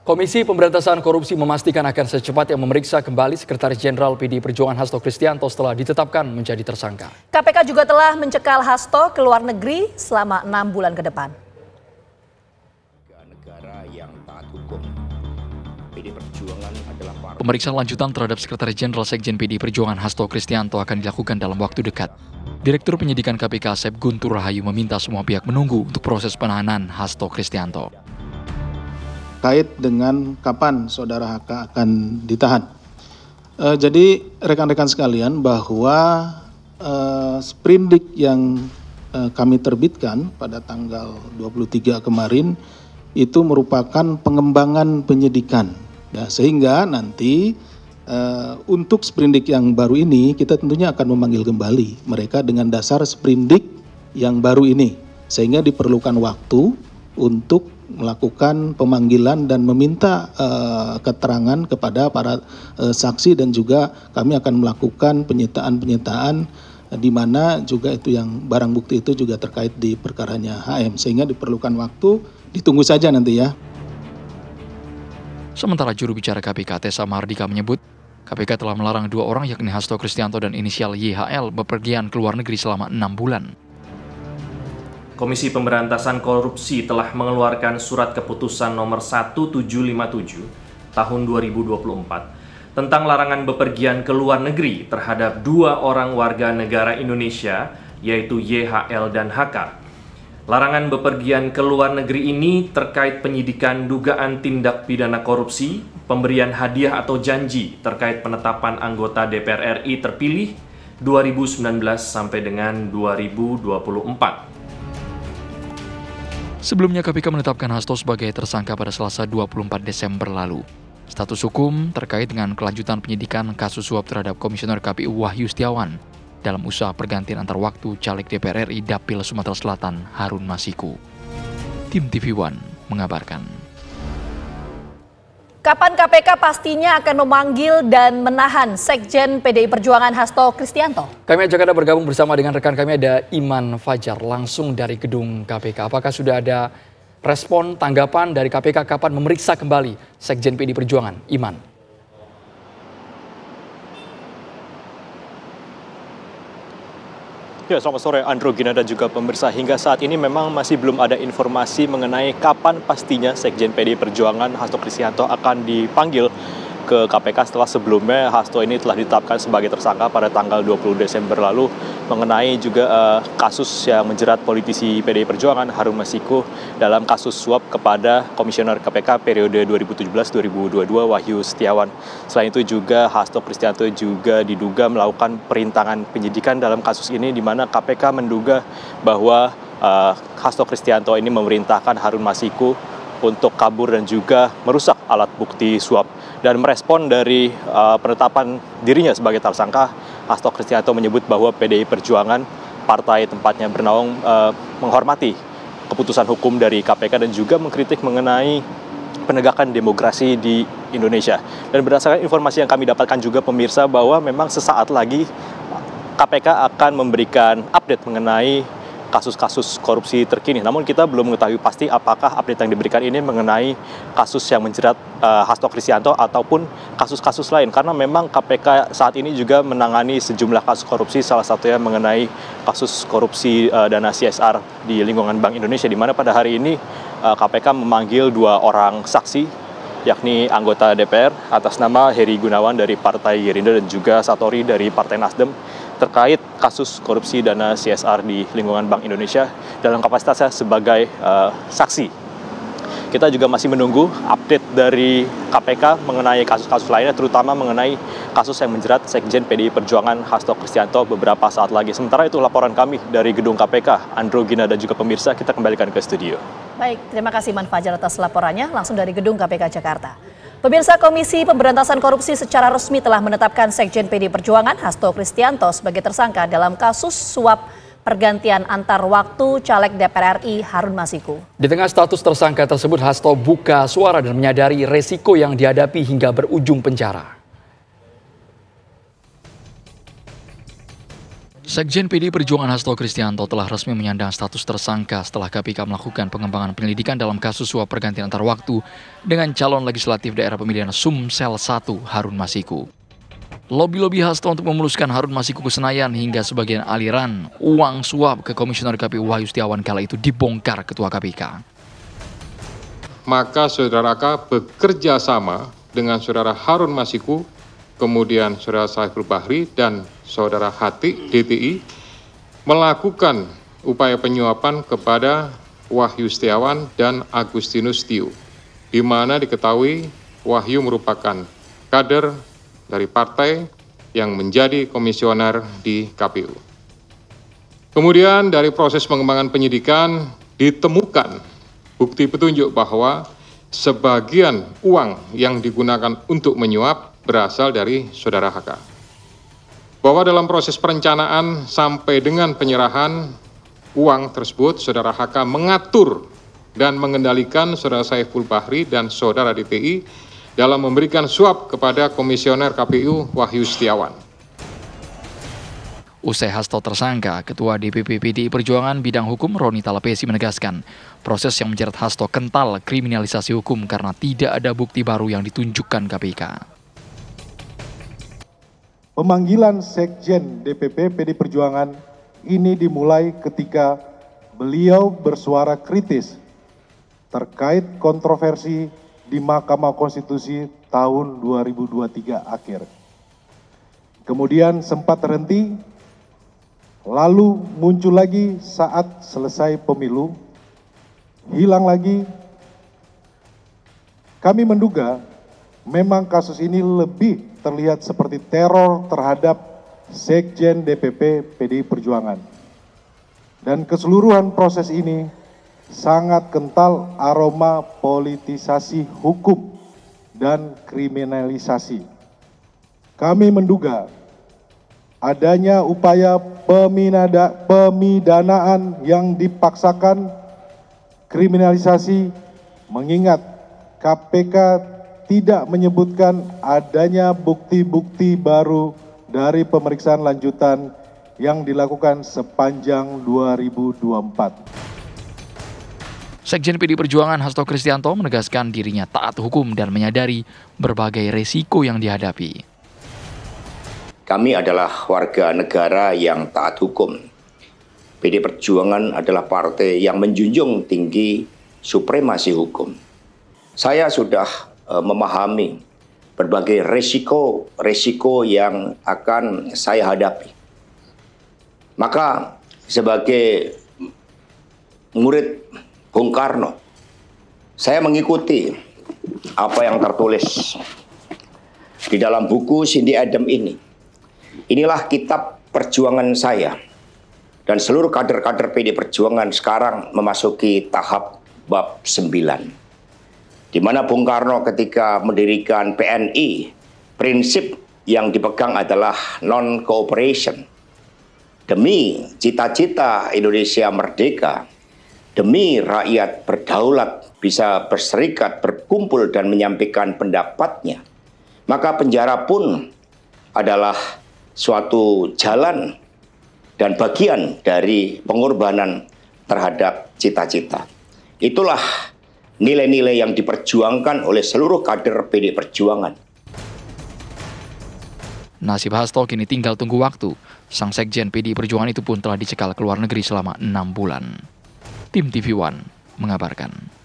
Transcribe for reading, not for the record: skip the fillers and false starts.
Komisi Pemberantasan Korupsi memastikan akan secepatnya memeriksa kembali Sekretaris Jenderal PDI Perjuangan Hasto Kristianto setelah ditetapkan menjadi tersangka. KPK juga telah mencekal Hasto ke luar negeri selama 6 bulan ke depan. Negara yang taat hukum. PDI Perjuangan adalah Pemeriksaan lanjutan terhadap Sekretaris Jenderal Sekjen PDI Perjuangan Hasto Kristianto akan dilakukan dalam waktu dekat. Direktur Penyidikan KPK Asep Guntur Rahayu meminta semua pihak menunggu untuk proses penahanan Hasto Kristianto. Kait dengan kapan saudara HK akan ditahan. Jadi rekan-rekan sekalian bahwa sprindik yang kami terbitkan pada tanggal 23 kemarin itu merupakan pengembangan penyidikan. Ya, sehingga nanti untuk sprindik yang baru ini kita tentunya akan memanggil kembali mereka dengan dasar sprindik yang baru ini. Sehingga diperlukan waktu untuk melakukan pemanggilan dan meminta keterangan kepada para saksi, dan juga kami akan melakukan penyitaan di mana juga itu yang barang bukti itu juga terkait di perkaranya HM, sehingga diperlukan waktu, ditunggu saja nanti ya. Sementara juru bicara KPK Tessa Mahardika menyebut KPK telah melarang 2 orang yakni Hasto Kristianto dan inisial YHL bepergian ke luar negeri selama 6 bulan. Komisi Pemberantasan Korupsi telah mengeluarkan surat keputusan nomor 1757 tahun 2024 tentang larangan bepergian ke luar negeri terhadap 2 orang warga negara Indonesia, yaitu YHL dan HK. Larangan bepergian ke luar negeri ini terkait penyidikan dugaan tindak pidana korupsi, pemberian hadiah atau janji terkait penetapan anggota DPR RI terpilih 2019 sampai dengan 2024. Sebelumnya KPK menetapkan Hasto sebagai tersangka pada Selasa 24 Desember lalu. Status hukum terkait dengan kelanjutan penyidikan kasus suap terhadap Komisioner KPU Wahyu Setiawan dalam usaha pergantian antar waktu caleg DPR RI Dapil Sumatera Selatan Harun Masiku. Tim TV One mengabarkan. Kapan KPK pastinya akan memanggil dan menahan Sekjen PDI Perjuangan Hasto Kristianto? Kami ajak Anda bergabung bersama dengan rekan kami, ada Iman Fajar langsung dari gedung KPK. Apakah sudah ada respon tanggapan dari KPK kapan memeriksa kembali Sekjen PDI Perjuangan? Iman. Ya, selamat sore Andro, Gina dan juga pemirsa. Hingga saat ini memang masih belum ada informasi mengenai kapan pastinya Sekjen PDI Perjuangan Hasto Kristianto akan dipanggil ke KPK setelah sebelumnya Hasto ini telah ditetapkan sebagai tersangka pada tanggal 20 Desember lalu mengenai juga kasus yang menjerat politisi PDI Perjuangan Harun Masiku dalam kasus suap kepada Komisioner KPK periode 2017-2022 Wahyu Setiawan. Selain itu juga Hasto Kristianto juga diduga melakukan perintangan penyidikan dalam kasus ini, di mana KPK menduga bahwa Hasto Kristianto ini memerintahkan Harun Masiku untuk kabur dan juga merusak alat bukti suap. Dan merespon dari penetapan dirinya sebagai tersangka, Hasto Kristianto menyebut bahwa PDI Perjuangan, partai tempatnya bernaung, menghormati keputusan hukum dari KPK dan juga mengkritik mengenai penegakan demokrasi di Indonesia. Dan berdasarkan informasi yang kami dapatkan juga pemirsa, bahwa memang sesaat lagi KPK akan memberikan update mengenai kasus-kasus korupsi terkini. Namun kita belum mengetahui pasti apakah update yang diberikan ini mengenai kasus yang menjerat Hasto Kristianto ataupun kasus-kasus lain. Karena memang KPK saat ini juga menangani sejumlah kasus korupsi, salah satunya mengenai kasus korupsi dana CSR di lingkungan Bank Indonesia, di mana pada hari ini KPK memanggil 2 orang saksi, yakni anggota DPR atas nama Heri Gunawan dari Partai Gerindra dan juga Satori dari Partai Nasdem, terkait kasus korupsi dana CSR di lingkungan Bank Indonesia dalam kapasitasnya sebagai saksi. Kita juga masih menunggu update dari KPK mengenai kasus-kasus lainnya, terutama mengenai kasus yang menjerat Sekjen PDI Perjuangan Hasto Kristianto beberapa saat lagi. Sementara itu laporan kami dari gedung KPK, Andro, Gina dan juga pemirsa, kita kembalikan ke studio. Baik, terima kasih Iman Fajar atas laporannya langsung dari gedung KPK Jakarta. Pemirsa, Komisi Pemberantasan Korupsi secara resmi telah menetapkan Sekjen PDI Perjuangan Hasto Kristianto sebagai tersangka dalam kasus suap pergantian antar waktu caleg DPR RI Harun Masiku. Di tengah status tersangka tersebut, Hasto buka suara dan menyadari resiko yang dihadapi hingga berujung penjara. Sekjen PDI Perjuangan Hasto Kristianto telah resmi menyandang status tersangka setelah KPK melakukan pengembangan penyelidikan dalam kasus suap pergantian antar waktu dengan calon legislatif daerah pemilihan Sumsel 1 Harun Masiku. Lobi-lobi Hasto untuk memuluskan Harun Masiku ke Senayan hingga sebagian aliran uang suap ke Komisioner KPU Wahyu Setiawan kala itu dibongkar Ketua KPK. Maka Saudara K bekerja sama dengan Saudara Harun Masiku, kemudian Saudara Saiful Bahri dan Saudara Hati DTI melakukan upaya penyuapan kepada Wahyu Setiawan dan Agustinus Tio, di mana diketahui Wahyu merupakan kader dari partai yang menjadi komisioner di KPU. Kemudian dari proses pengembangan penyidikan ditemukan bukti petunjuk bahwa sebagian uang yang digunakan untuk menyuap berasal dari Saudara HK. Bahwa dalam proses perencanaan sampai dengan penyerahan uang tersebut, Saudara HK mengatur dan mengendalikan Saudara Saiful Bahri dan Saudara DTI dalam memberikan suap kepada Komisioner KPU Wahyu Setiawan. Usai Hasto tersangka, Ketua DPP PDI Perjuangan Bidang Hukum Roni Talapesi menegaskan, proses yang menjerat Hasto kental kriminalisasi hukum karena tidak ada bukti baru yang ditunjukkan KPK. Pemanggilan Sekjen DPP PDI Perjuangan ini dimulai ketika beliau bersuara kritis terkait kontroversi di Mahkamah Konstitusi tahun 2023 akhir. Kemudian sempat terhenti, lalu muncul lagi saat selesai pemilu, hilang lagi. Kami menduga memang kasus ini lebih terlihat seperti teror terhadap Sekjen DPP PDI Perjuangan. Dan keseluruhan proses ini sangat kental aroma politisasi hukum dan kriminalisasi. Kami menduga adanya upaya pemidanaan yang dipaksakan, kriminalisasi, mengingat KPK tidak menyebutkan adanya bukti-bukti baru dari pemeriksaan lanjutan yang dilakukan sepanjang 2024. Sekjen PDI Perjuangan Hasto Kristianto menegaskan dirinya taat hukum dan menyadari berbagai resiko yang dihadapi. Kami adalah warga negara yang taat hukum. PDI Perjuangan adalah partai yang menjunjung tinggi supremasi hukum. Saya sudah memahami berbagai resiko yang akan saya hadapi. Maka sebagai murid Bung Karno, saya mengikuti apa yang tertulis di dalam buku Cindy Adam ini. Inilah kitab perjuangan saya. Dan seluruh kader-kader PDI Perjuangan sekarang memasuki tahap bab 9. Di mana Bung Karno ketika mendirikan PNI, prinsip yang dipegang adalah non-cooperation. Demi cita-cita Indonesia merdeka, demi rakyat berdaulat, bisa berserikat, berkumpul, dan menyampaikan pendapatnya, maka penjara pun adalah suatu jalan dan bagian dari pengorbanan terhadap cita-cita. Itulah nilai-nilai yang diperjuangkan oleh seluruh kader PDI Perjuangan. Nasib Hasto kini tinggal tunggu waktu. Sang Sekjen PDI Perjuangan itu pun telah dicekal ke luar negeri selama 6 bulan. Tim TV One mengabarkan.